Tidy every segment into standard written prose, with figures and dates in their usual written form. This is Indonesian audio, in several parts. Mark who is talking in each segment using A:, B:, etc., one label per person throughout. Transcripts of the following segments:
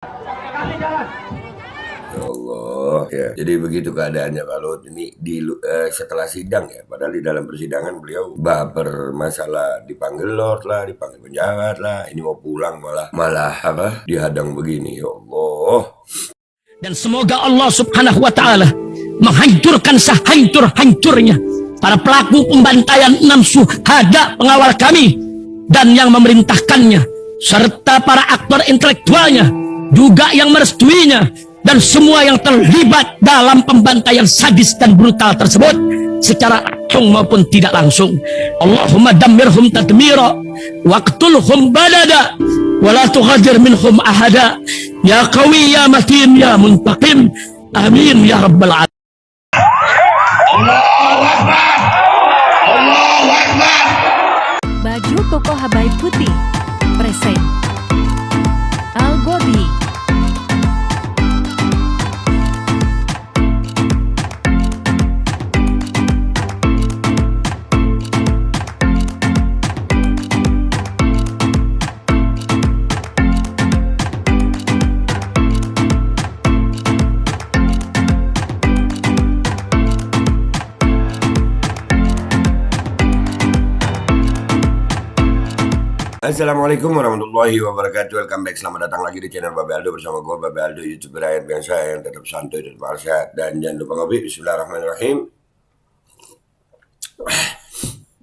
A: Ya Allah, ya. Jadi begitu keadaannya kalau ini setelah sidang ya. Padahal di dalam persidangan beliau baper masalah dipanggil Lord lah, dipanggil penjahat lah. Ini mau pulang malah apa? Dihadang begini. Ya Allah.
B: Dan semoga Allah Subhanahu wa taala menghancurkan sehancur-hancurnya para pelaku pembantaian 6 syuhada pengawal kami dan yang memerintahkannya, serta para aktor intelektualnya juga yang merestuinya, dan semua yang terlibat dalam pembantaian sadis dan brutal tersebut secara langsung maupun tidak langsung. Allahumma dammirhum tadmira waqtulhum badada wala tughadir minhum ahada ya qawi ya matin ya muntaqim amin ya rabbal alamin.
A: Allahu Akbar. Allahu Akbar.
C: Baju koko Habaib Putih present Al-Godi.
A: Assalamualaikum warahmatullahi wabarakatuh. Welcome back, selamat datang lagi di channel Babe Aldo bersama gue Babe Aldo, YouTuber rakyat biasa yang tetap santuy, tetap sehat, dan jangan lupa ngopi. Bismillahirrahmanirrahim.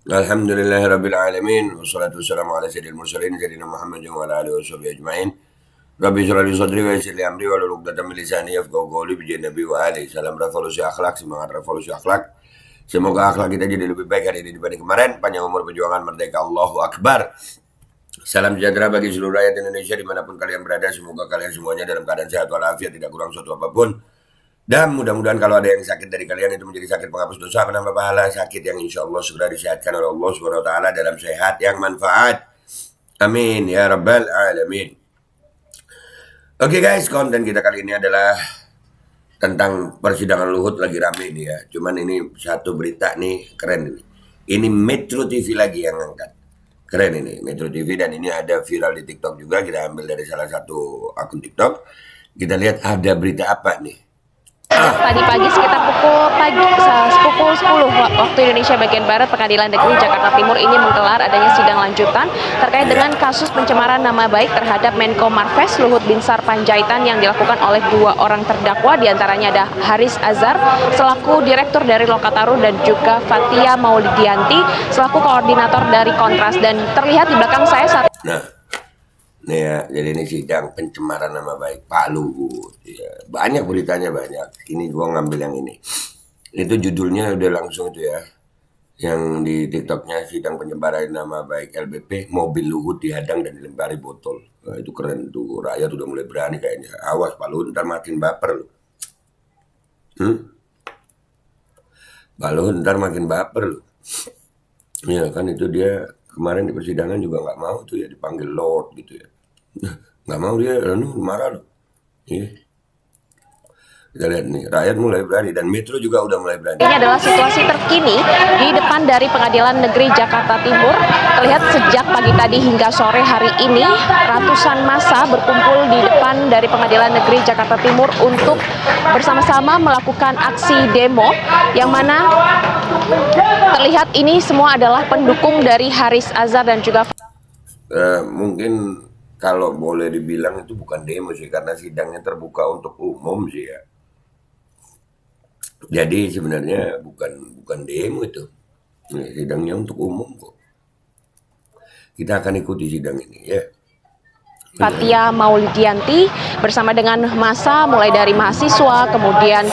A: Alhamdulillahirrabbilalamin. Wassalatu wassalamu ala sayyidil mursalin sayyidina Muhammadin wa ala alihi washabihi ajmain. Rabbi shrah li sadri wa yassir li amri wahlul 'uqdatam min lisani yafqahu qawli bi Nabi wa ali. Salam revolusi akhlak, semangat revolusi akhlak. Semoga akhlak kita jadi lebih baik hari ini dibanding kemarin. Panjang umur, perjuangan, merdeka, Allahu Akbar. Salam sejahtera bagi seluruh rakyat Indonesia dimanapun kalian berada. Semoga kalian semuanya dalam keadaan sehat walafiat, tidak kurang suatu apapun. Dan mudah-mudahan kalau ada yang sakit dari kalian itu menjadi sakit penghapus dosa, penambah pahala, sakit yang insya Allah segera disehatkan oleh Allah Subhanahu Wa Taala dalam sehat yang manfaat. Amin ya rabbal alamin. Oke guys, konten kita kali ini adalah tentang persidangan Luhut, lagi rame nih ya. Cuman ini satu berita nih keren ini. Ini Metro TV lagi yang angkat. Keren ini Metro TV, dan ini ada viral di TikTok juga. Kita ambil dari salah satu akun TikTok. Kita lihat ada berita apa nih.
D: Tadi pagi sekitar pukul 10 waktu Indonesia bagian Barat, Pengadilan Negeri Jakarta Timur ini menggelar adanya sidang lanjutan terkait dengan kasus pencemaran nama baik terhadap Menko Marves Luhut Binsar Panjaitan yang dilakukan oleh 2 orang terdakwa, diantaranya ada Haris Azhar selaku Direktur dari Lokataru dan juga Fathia Maulidianti selaku Koordinator dari Kontras. Dan terlihat di belakang saya saat
A: Nih ya, jadi ini sidang pencemaran nama baik Pak Luhut. Ya, banyak beritanya, banyak. Ini gua ngambil yang ini. Itu judulnya udah langsung itu ya. Yang di TikToknya, sidang pencemaran nama baik LBP, mobil Luhut dihadang dan dilempari botol. Nah, itu keren tuh, rakyat udah mulai berani kayaknya. Awas Pak Luhut ntar makin baper loh. Pak Luhut ntar makin baper loh. Ya kan itu dia kemarin di persidangan juga nggak mau tuh ya dipanggil Lord gitu ya. Nggak mau dia, marah loh. Iya. Kita lihat nih, rakyat mulai berani dan Metro juga udah mulai berani.
D: ini adalah situasi terkini di depan dari Pengadilan Negeri Jakarta Timur. Terlihat sejak pagi tadi hingga sore hari ini ratusan massa berkumpul di depan dari Pengadilan Negeri Jakarta Timur untuk bersama-sama melakukan aksi demo, yang mana terlihat ini semua adalah pendukung dari Haris Azhar dan juga
A: Mungkin kalau boleh dibilang itu bukan demo sih, karena sidangnya terbuka untuk umum sih ya. Jadi sebenarnya bukan demo itu. Sidangnya untuk umum kok. Kita akan ikuti sidang ini ya.
D: Fathia Maulidianti bersama dengan massa mulai dari mahasiswa, kemudian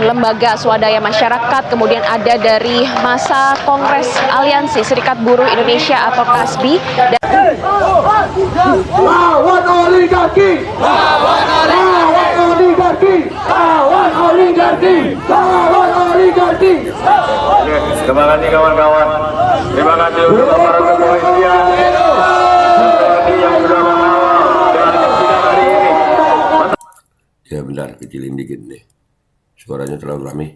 D: lembaga swadaya masyarakat, kemudian ada dari massa Kongres Aliansi Serikat Buruh Indonesia atau KASBI.
E: Lawan oligarki, lawan oligarki, lawan oligarki, lawan oligarki.
F: Terima kasih kawan-kawan. Terima kasih untuk aparat kepolisian yang sudah mengawal dengan sidang hari ini.
A: Ya bentar, kecilin dikit nih. Suaranya terlalu rame.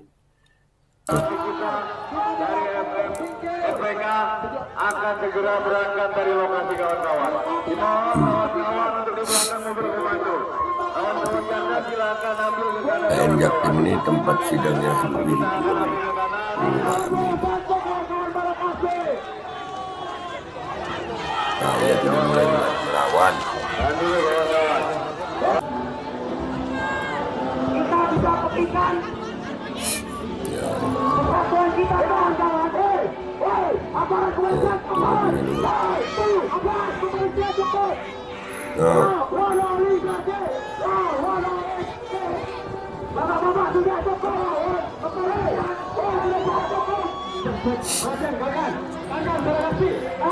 F: FPK akan segera berangkat dari lokasi kawan-kawan. Dimohon kawan-kawan untuk
A: PN Jaktim ini tempat sidangnya sendiri. Nah, ya sudah mulai melawan.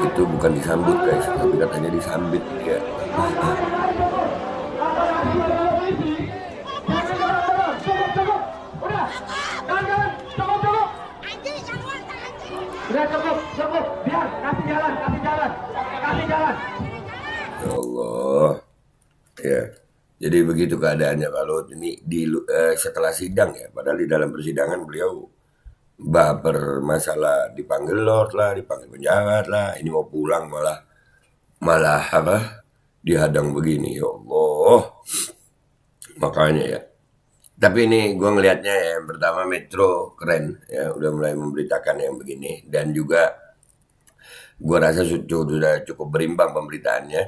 A: Itu bukan disambut guys, tapi katanya disambit ya.
E: Sudah cukup, biar kasih jalan.
A: Ya Allah, ya. Jadi begitu keadaannya kalau ini setelah sidang ya, padahal di dalam persidangan beliau baper masalah dipanggil Lord lah, dipanggil penjahat lah, ini mau pulang malah apa dihadang begini, ya Allah. Makanya ya. Tapi ini gue ngelihatnya ya, yang pertama Metro keren ya, udah mulai memberitakan yang begini, dan juga gue rasa sudah cukup berimbang pemberitaannya.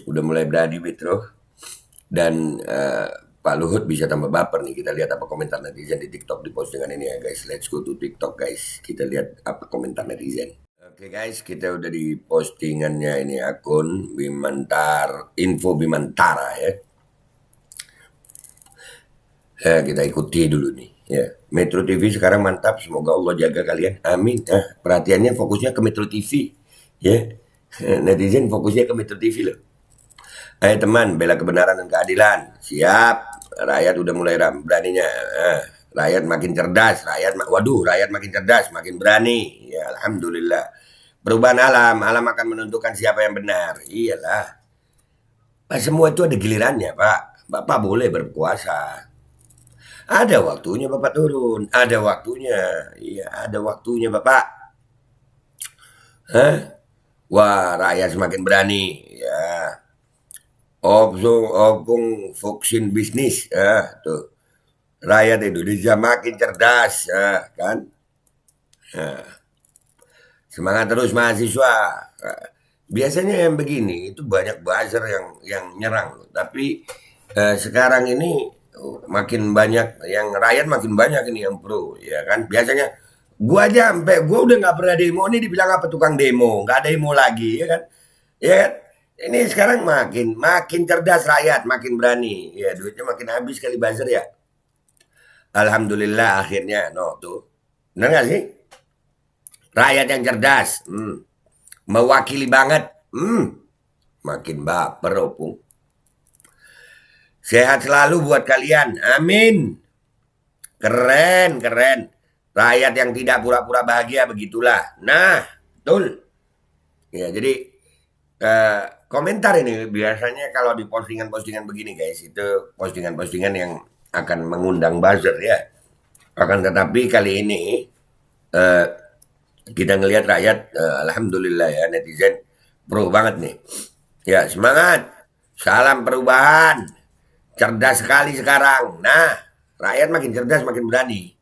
A: Udah mulai berani Metro, dan Pak Luhut bisa tambah baper nih. Kita lihat apa komentar netizen di TikTok di postingan ini ya guys. Let's go to TikTok guys. Kita lihat apa komentar netizen. Oke guys, kita udah di postingannya ini, akun Info Bimantara ya. Kita ikuti dulu nih ya. Metro TV sekarang mantap, semoga Allah jaga kalian, amin. Perhatiannya fokusnya ke Metro TV ya. Netizen fokusnya ke Metro TV loh. Ayo teman, bela kebenaran dan keadilan. Siap. Rakyat udah mulai beraninya. Rakyat makin cerdas, rakyat makin cerdas, makin berani. Ya alhamdulillah. Perubahan alam akan menentukan siapa yang benar. Iyalah. Semua itu ada gilirannya, Pak. Bapak boleh berkuasa. Ada waktunya Bapak turun, ada waktunya. Iya, ada waktunya Bapak. Wah, rakyat semakin berani. Ya. Opung vaksin bisnis, tuh. Rakyat Indonesia makin cerdas, kan? Semangat terus mahasiswa. Biasanya yang begini itu banyak buzzer yang nyerang, tapi sekarang ini makin banyak yang rakyat, makin banyak ini yang pro, ya kan? Biasanya gua udah nggak pernah demo, ini dibilang apa tukang demo, nggak ada demo lagi, ya kan? Ya kan? Ini sekarang makin cerdas rakyat, makin berani, ya duitnya makin habis kali buzzer ya. Alhamdulillah akhirnya, tuh, benar nggak sih? Rakyat yang cerdas, mewakili banget, makin baper opung. Sehat selalu buat kalian. Amin. Keren. Rakyat yang tidak pura-pura bahagia, begitulah. Nah, betul. Ya, jadi komentar ini biasanya kalau di postingan-postingan begini guys, itu postingan-postingan yang akan mengundang buzzer ya. Akan tetapi kali ini kita ngelihat rakyat, alhamdulillah ya, netizen pro banget nih. Ya, semangat. Salam perubahan. Cerdas sekali sekarang. Nah, rakyat makin cerdas, makin berani.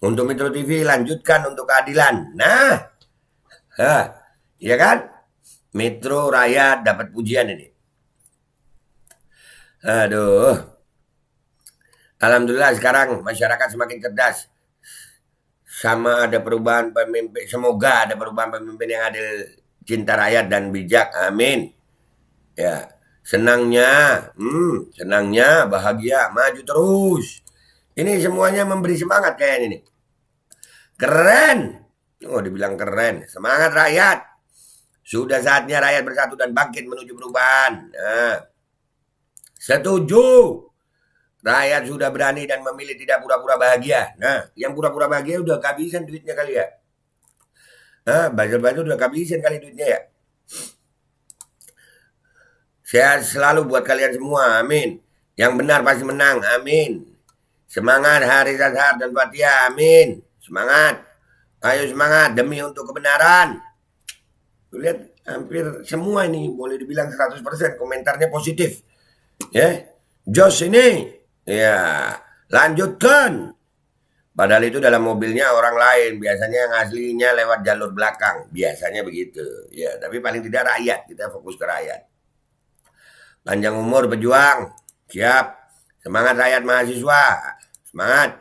A: Untuk Metro TV lanjutkan untuk keadilan. Nah, ya kan? Metro rakyat dapat pujian ini. Aduh. Alhamdulillah sekarang masyarakat semakin cerdas. Sama ada perubahan pemimpin. Semoga ada perubahan pemimpin yang adil, cinta rakyat dan bijak. Amin. Ya. Senangnya, bahagia, maju terus. Ini semuanya memberi semangat kayak ini. Keren. Oh, dibilang keren. Semangat rakyat. Sudah saatnya rakyat bersatu dan bangkit menuju perubahan. Setuju. Rakyat sudah berani dan memilih tidak pura-pura bahagia. Nah, yang pura-pura bahagia udah kehabisan duitnya kali ya. Buzzer udah kehabisan kali duitnya ya. Sehat selalu buat kalian semua, amin. Yang benar pasti menang, amin. Semangat Haris Azhar dan Fathia, amin. Semangat. Ayo semangat demi untuk kebenaran. Lihat hampir semua ini boleh dibilang 100% komentarnya positif. Ya, Jos ini, ya lanjutkan. Padahal itu dalam mobilnya orang lain, biasanya yang aslinya lewat jalur belakang, biasanya begitu. Ya, tapi paling tidak rakyat, kita fokus ke rakyat. Panjang umur pejuang, siap. Semangat rakyat mahasiswa, semangat.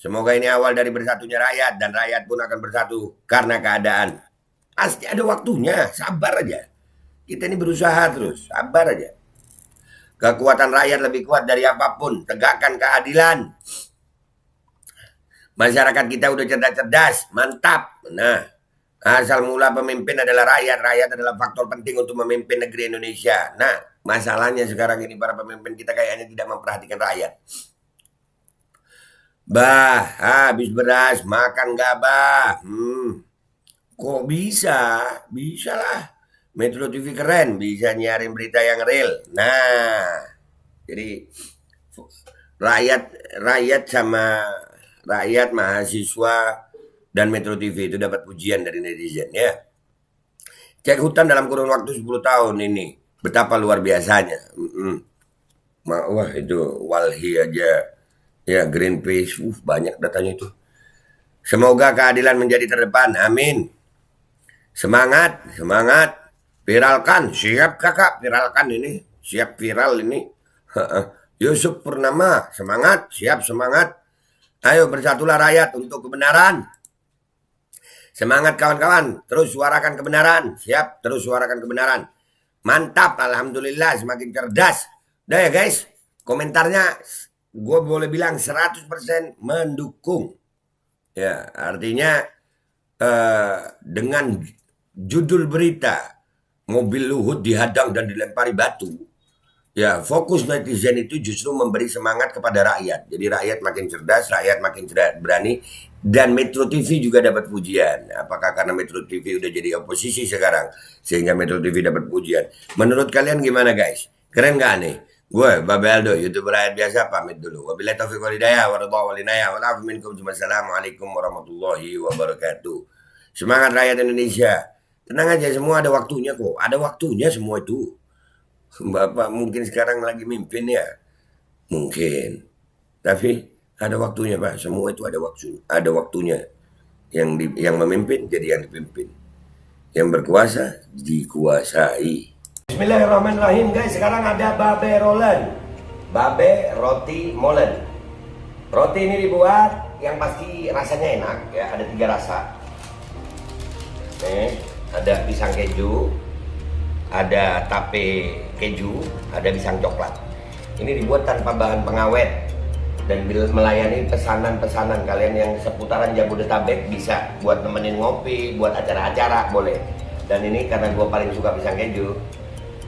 A: Semoga ini awal dari bersatunya rakyat dan rakyat pun akan bersatu karena keadaan. Pasti ada waktunya, sabar aja. Kita ini berusaha terus, sabar aja. Kekuatan rakyat lebih kuat dari apapun, tegakkan keadilan. Masyarakat kita udah cerdas-cerdas, mantap. Nah, asal mula pemimpin adalah rakyat. Rakyat adalah faktor penting untuk memimpin negeri Indonesia. Nah, masalahnya sekarang ini para pemimpin kita kayaknya tidak memperhatikan rakyat. Bah, habis beras, makan gak bah? Kok bisa? Bisa lah. Metro TV keren, bisa nyiarin berita yang real. Nah, jadi rakyat sama rakyat, mahasiswa, dan Metro TV itu dapat pujian dari netizen ya. Cek hutan dalam kurun waktu 10 tahun ini. Betapa luar biasanya. Wah itu Walhi aja. Ya Greenpeace, banyak datanya itu. Semoga keadilan menjadi terdepan. Amin. Semangat, semangat. Viralkan, siap kakak, viralkan ini. Siap viral ini. Yusuf Purnama, semangat, siap semangat. Ayo bersatulah rakyat untuk kebenaran. Semangat kawan-kawan, terus suarakan kebenaran. Siap, terus suarakan kebenaran. Mantap, alhamdulillah semakin cerdas. Udah ya guys, komentarnya gue boleh bilang 100% mendukung. Ya, artinya dengan judul berita mobil Luhut dihadang dan dilempari batu. Ya, fokus netizen itu justru memberi semangat kepada rakyat. Jadi rakyat makin cerdas, rakyat makin berani. Dan Metro TV juga dapat pujian. Apakah karena Metro TV udah jadi oposisi sekarang, sehingga Metro TV dapat pujian? Menurut kalian gimana guys? Keren gak nih? Gue, Babe Aldo, YouTuber rakyat biasa, pamit dulu. Wabillahi taufiq wal hidayah, warahmatullahi wabarakatuh. Assalamualaikum warahmatullahi wabarakatuh. Semangat rakyat Indonesia. Tenang aja, semua ada waktunya kok. Ada waktunya semua itu. Bapak mungkin sekarang lagi mimpin ya, mungkin, tapi ada waktunya Pak. Semua itu ada waktunya. Yang memimpin jadi yang dipimpin, yang berkuasa dikuasai. Bismillahirrahmanirrahim guys. Sekarang ada Babe Rolen, Babe Roti Molen. Roti ini dibuat yang pasti rasanya enak ya. Ada 3 rasa. Ada pisang keju, ada tape keju, ada pisang coklat. Ini dibuat tanpa bahan pengawet dan melayani pesanan-pesanan kalian yang seputaran Jabodetabek. Bisa buat nemenin ngopi, buat acara-acara boleh. Dan ini karena gue paling suka pisang keju,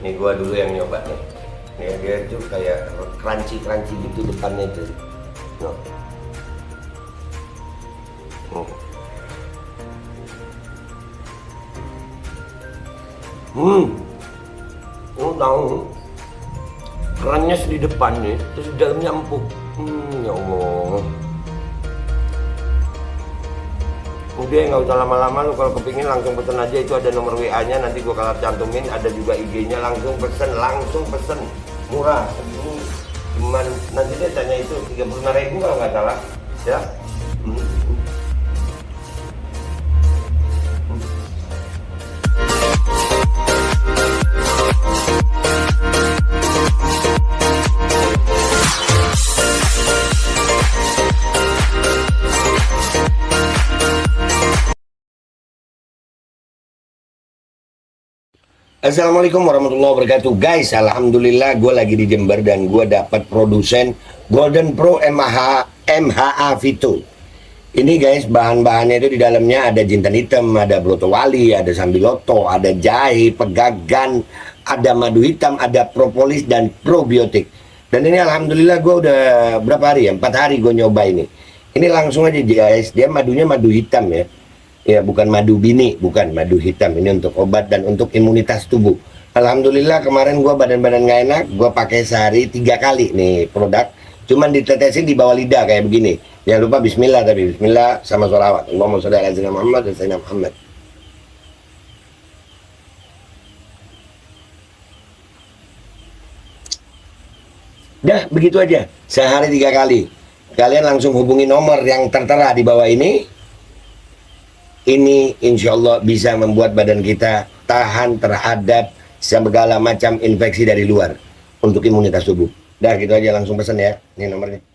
A: ini gue dulu yang nyoba nih. Nih dia tuh kayak crunchy gitu depannya itu. Tahu kerannya di depan nih, terus di dalamnya empuk. Ya Allah. Udah nggak usah lama-lama, lu kalau kepingin langsung pesen aja, itu ada nomor WA-nya, nanti gua kalau cantumin, ada juga IG-nya, langsung pesen, murah. Ini cuman nanti dia tanya itu 35.000 kalau nggak salah, ya. Assalamualaikum warahmatullahi wabarakatuh guys. Alhamdulillah gue lagi di Jember dan gue dapat produsen Golden Pro MHA Vito. Ini guys, bahan-bahannya itu di dalamnya ada jintan hitam, ada broto wali, ada sambiloto, ada jahe, pegagan, ada madu hitam, ada propolis dan probiotik. Dan ini alhamdulillah gue udah berapa hari ya, 4 hari gue nyoba ini. Ini langsung aja guys, dia madunya madu hitam ya. Ya bukan madu bini, bukan madu hitam. Ini untuk obat dan untuk imunitas tubuh. Alhamdulillah kemarin gue badan-badan gak enak, gue pakai sehari 3 kali nih produk. Cuman ditetesin di bawah lidah kayak begini. Jangan lupa bismillah, tapi bismillah sama sholawat. Allahumma sholli ala sayyidina Muhammad dan sayyidina Muhammad. Dah, begitu aja. Sehari 3 kali. Kalian langsung hubungi nomor yang tertera di bawah ini. Ini insya Allah bisa membuat badan kita tahan terhadap segala macam infeksi dari luar untuk imunitas tubuh. Dah, gitu aja, langsung pesan ya. Ini nomornya.